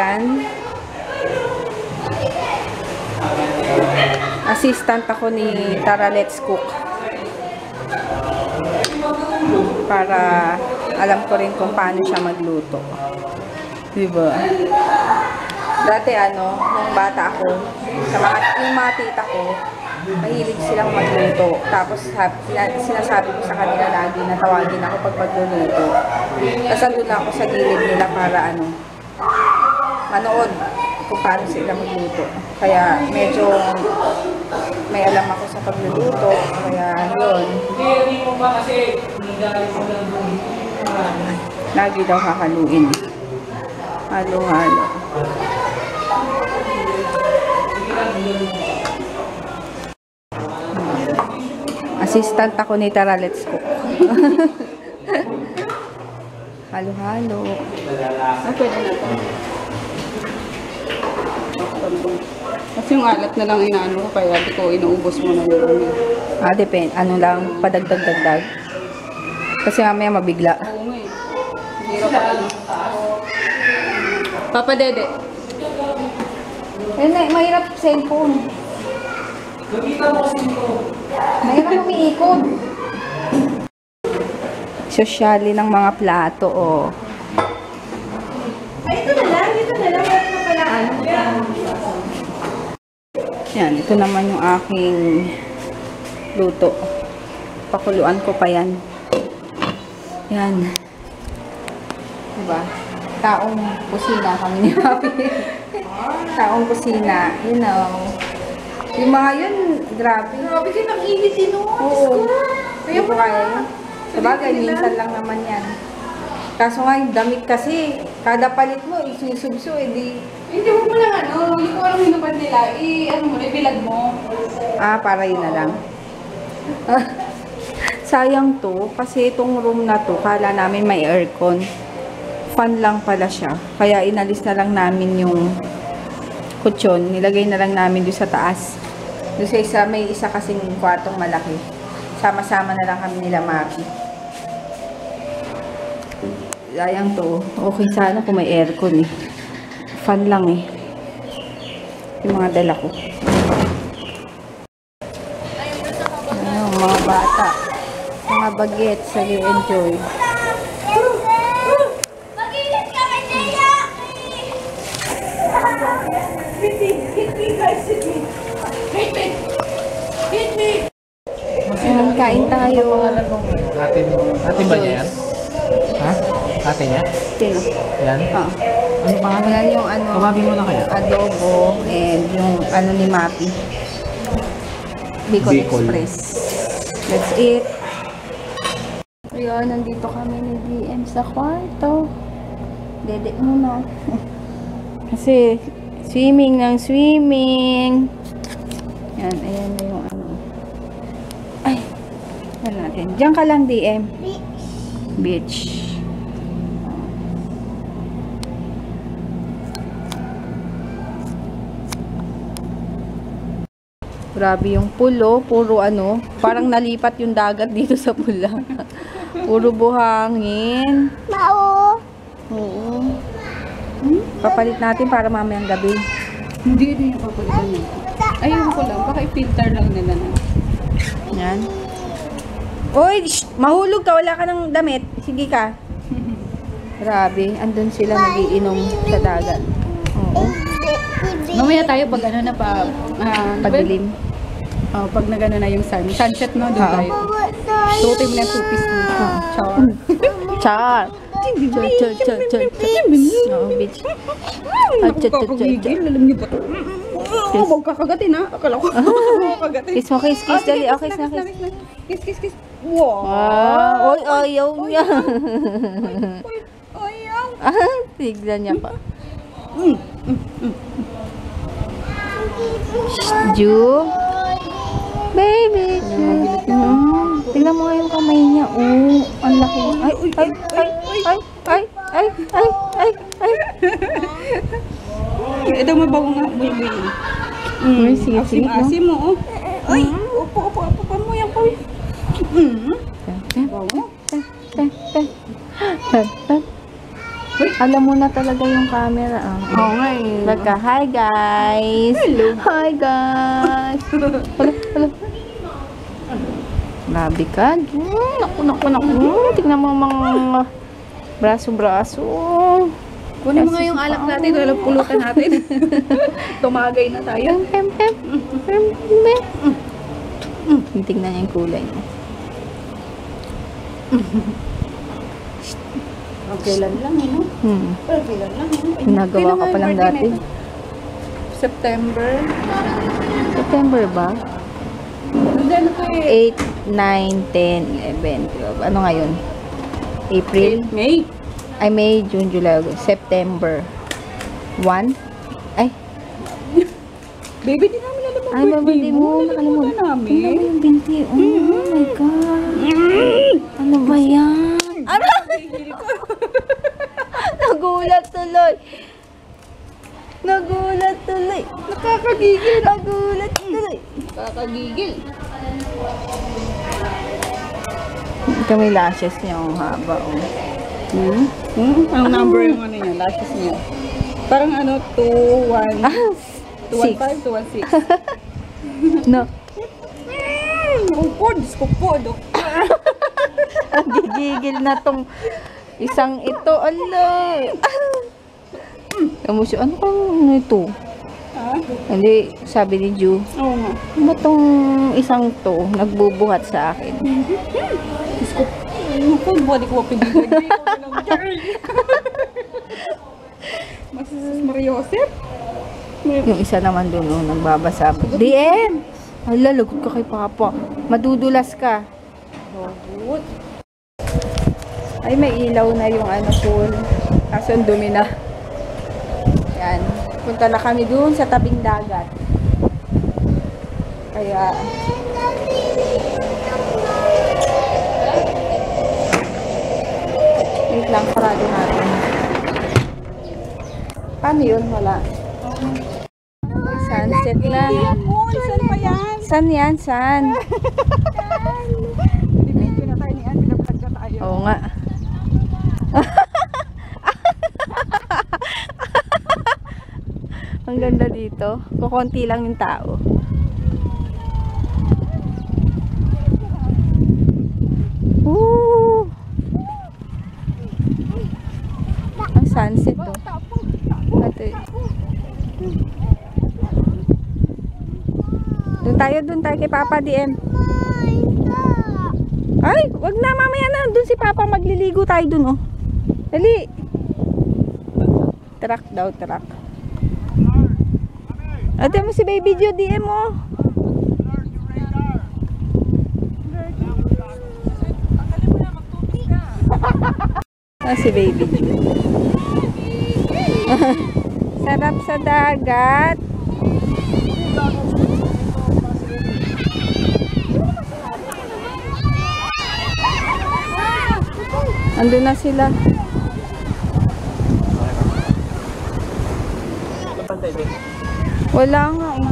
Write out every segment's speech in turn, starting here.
yan. Assistant ako ni Tara Let's Cook. Para alam ko rin kung paano siya magluto. Diba? Dati nung bata ako, yung mga tita ko, mahilig silang magluto. Tapos sinasabi ko sa kanila lagi na tawagin ako pag magluluto. Tapos andun na ako sa gilid nila para manood kung paano sila magluto. Kaya medyo may alam ako sa pagluluto. Kaya yun. Lagi daw hahaluin. Halo-halo. Assistant ako ni Tara Let's Cook. Halo-halo. Pwede na ito. Kasi yung alat na lang inaano ko, kaya di ko inuubos mo na yun. Depende. Ano lang, padagdag-dagdag. Kasi mamaya mabigla. Oo nga eh. Hirap pa. Papa Dede. Mahirap cellphone. Mahirap umiikot. Sosyali ng mga plato, oh. Ay, ito na lang. Meron na pala. Yan, ito naman yung aking luto. Pakuluan ko pa yan. Yan. Diba? Taong kusina kami ni Papi. Taong kusina. You know. Yung mga yun, grabe. Grabe kayo ng init din o. Oo. Kaya po kaya yun. Sabagay, minsan lang naman yan. Kaso nga yung damit kasi, kada palit mo, isusubso, di... Hindi mo lang hindi ko alam hinubad nila. Ibilad mo. Para yun na lang. Sayang to, kasi itong room na to, kala namin may aircon. Fan lang pala siya. Kaya inalis na lang namin yung kutsyon. Nilagay na lang namin doon sa taas. Doon sa isa, may isa kasing kwartong malaki. Sama-sama na lang kami nila Maki. Sayang to. Okay sana kung may aircon eh. Fan lang eh. Yung mga dala ko. Ayun, mga bata. Mga bagets. Nag-enjoy. Mag-init ka, Matea! Hit me, guys. Hit me! Ayun, kain tayo. Atin ba niya yan? Ha? Atin niya? Sino? Yan? Oo. Ano pangalan? Yan yung Tawagin mo na kaya? adobo and yung ni Mapi. Bicol Bicol. Express. That's it. Ayun, nandito kami ni DM sa kwarto. Dede muna. Kasi swimming ng swimming. Yan, ayan na yung Ay, yan natin. Diyan ka lang, DM. Beach. Grabe yung pulo, puro parang nalipat yung dagat dito sa pula. Puro buhangin. Mao! Oo. Papalit natin para mamayang gabi. Hindi yung papalitan niya. Ayun ko lang, baka i-filter lang nila na. Yan. Uy, mahulog ka, wala ka ng damit. Sige ka. Grabe, andun sila nagiinom sa dagat. Oo. Mamaya tayo pag na Pagdilim. pag na yung sunset no, doon tayo. Suotin mo na yung two-piece mo. Char. Char. Char. Oo, bitch. Nakakagigil, alam niyo ba ito? Huwag kakagatin ha, akala ko. Kakagatin. Kiss mo, kiss. Dali, okay na, kiss. Kiss. Wow. Oy, ayaw niya. Ayaw. Tignan niya pa. Ju. Baby. Tingnan mo nga yung kamay niya. Oh, ang laki. Ay. Ito mabago nga, buy. May sisig, no? Asim mo, oh. Ay, upo, mo yan, po. Bago. Uy, Alam mo na talaga yung camera. Oo nga eh. Baka, hi guys! Hello! Hi guys! Hala. Grabe ka. Naku. Tignan mo mga braso-braso. Kunin mo nga yung alak natin, wala pulutan natin. Tumagay na tayo. Pem. Tignan niya yung kulay niya. Kailan lang eh, no? Kailan lang eh. Ginagawa ka pa lang dati. September. September ba? Hindi, ano to eh. 8, 9, 10, 11, 12. Ano ngayon? April? May. Ay, May, June, July, August. September. 1? Ay, Baby, di namin alam ang ay, babali mo. Nakalimutan namin. Ano ba yung binti? Oh my God. Ano ba yan? Ano? Nagulat tuloy. Nakakagigil. Nagulat tuloy. Kakagigil. Ito may lashes niya. Ang haba. Oh. Anong number yung ano niya? Lashes niya. Parang ano, 2, 1, 215, 216. No. Upod, skupod. Ang gigigil na tong isang ito. Ala. Kamusta? Ano kang ano ito? Ha? Hindi, sabi ni Ju. Oo nga. Ano ba tong isang to? Nagbubuhat sa akin. Naku, buwan ko pinigay. Masasas Mariosep? Yung isa naman doon, oh, nagbabasa. DM! Hala, lagot ka kay Papa. Madudulas ka. Lagot. Ay, may ilaw na yung ano pool. Kaso ang dumi na. Yan. Punta na kami doon sa tabing dagat. Kaya... wait lang, parado natin. Paano yun? Wala. Sunset na. Saan pa yan? San yan? San? Binibigyo na tayo ni Ann, pinapagod na tayo. Oo nga. Ang ganda dito. Kukunti lang yung tao. Woo! Ang sunset to. Ate. Doon tayo kay Papa DM. Ay, wag na, mamaya na. Doon si Papa, magliligo tayo doon, oh. Dali. Truck daw, truck. Ate mo si Baby Jo, DM mo. Ah, si Baby Jo. Sarap sa dagat. Andun na sila. Wala nga eh.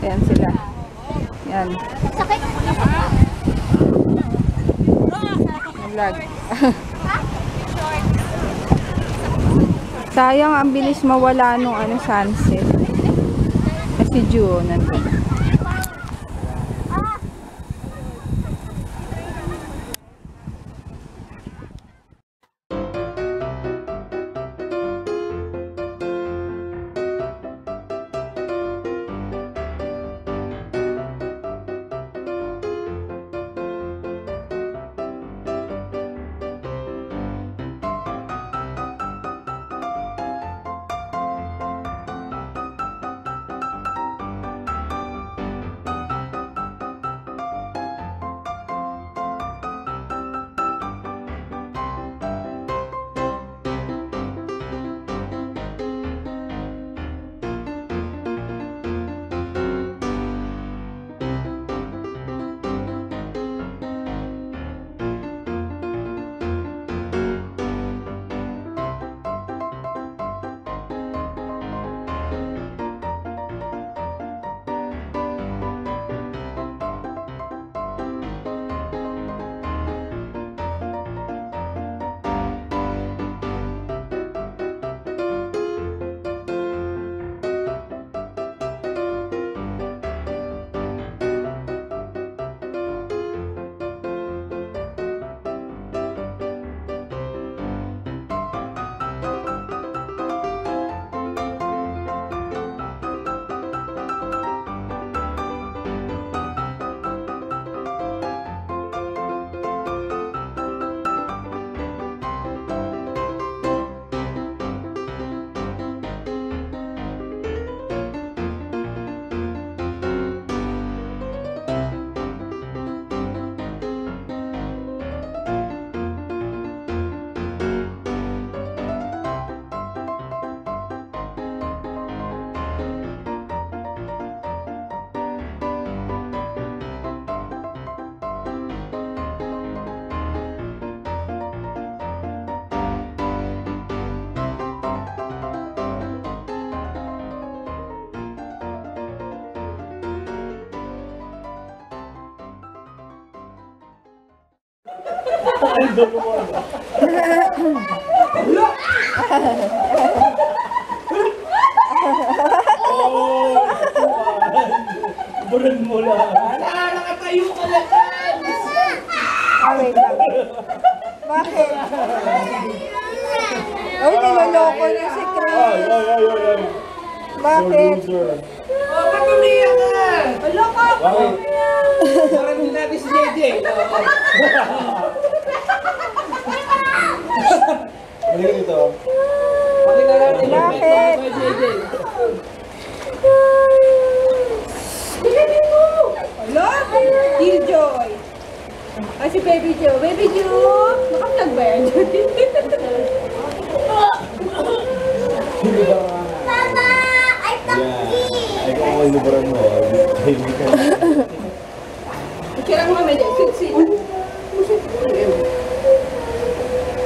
Ayan sila. Ayan. Vlog. Sayang, ang bilis mawala nung ano, sunset. Kasi Ju, nandun. Buran mo lang. Nakatayo ka lang. Wait lang. Bakit? Ay, niloloko niya si Chris. Ay. Bakit? Ba't umiyak ka? Wala ka. Bakit? Parang din natin si JJ. Balik dito. Pakita natin yung Bakit? pet mo kay JJ. Hello? Killjoy. Ay, si Baby Joe. Baby Joe! Naka-vlog ba yan? Mama, ay taki. Ay, kung ako inubaran mo, hindi ka. Kira mo kami dyan. Sit.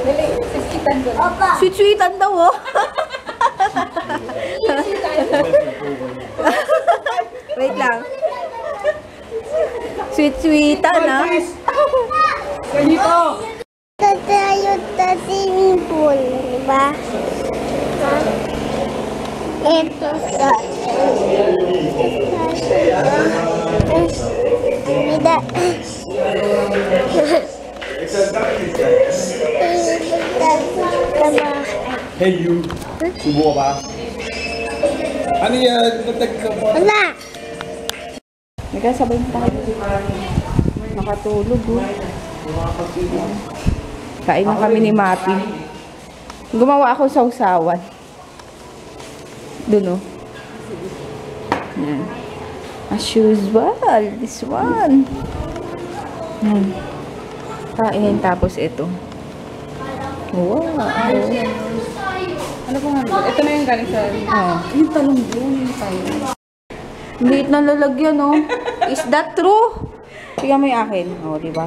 Dali, sisitan ko. Opa. Sweet-sweetan daw, oh. Wait lang. Sweet-sweetan, ah. Ganito. Tatayo sa swimming pool, di ba? Ito sa... Mida. Hey you! Subo ka ba? Ano yan? Natag ka pa? Wala. Nagkasabay na tayo. Nakatulog, oh. Kain na kami ni Mati. Gumawa ako sa usawan. Doon, oh. Yan. As usual, this one. Yan. Kain, tapos ito. Wow. Ano po nga? Ito na yung galing sa... Oh. Yung talong doon, yung tayo. Liit na lalagyan, no? Is that true? Tingnan mo yung akin. O, di ba?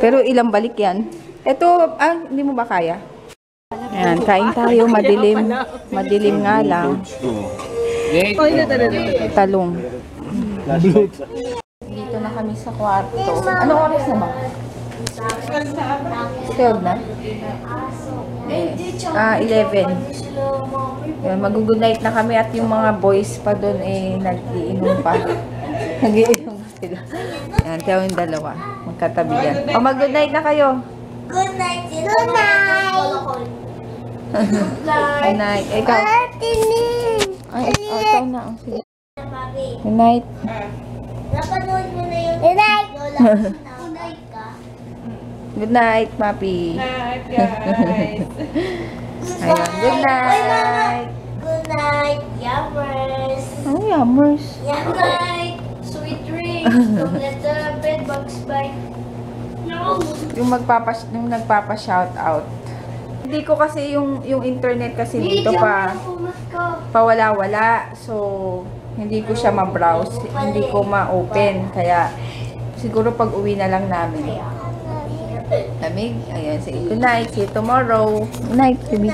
Pero ilang balik yan? Ito, hindi mo ba kaya? Ayan, kain tayo. Madilim. Madilim nga lang. Oh, ito. Talong. Dito na kami sa kwarto. Anong oras na ba? 12 na? Yes. 11. Yan, mag-good night na kami at yung mga boys pa doon nag-iinom pa. Nag-iinom pa sila. Yan, tayo yung dalawa. Magkatabi yan. O, mag-good night na kayo. Good night. Good night. Good night. Ikaw. Ay, ikaw na. Sige. Good night. Napanood mo na yun. Good night. Good night ka. Good night, Mapi. Night, guys. Ayun, good night. Good night. Yummers. Oh, yummers. Yum night. Sweet dreams. Don't let the bed bugs bite. No. Yung nagpapa-shout out. Hindi ko kasi yung internet kasi dito pawala-wala. So, hindi ko siya ma-browse. Hindi ko ma-open. Kaya, siguro pag uwi na lang namin. Lamig. Ayan, sige. Good night. See you tomorrow. Good night, baby.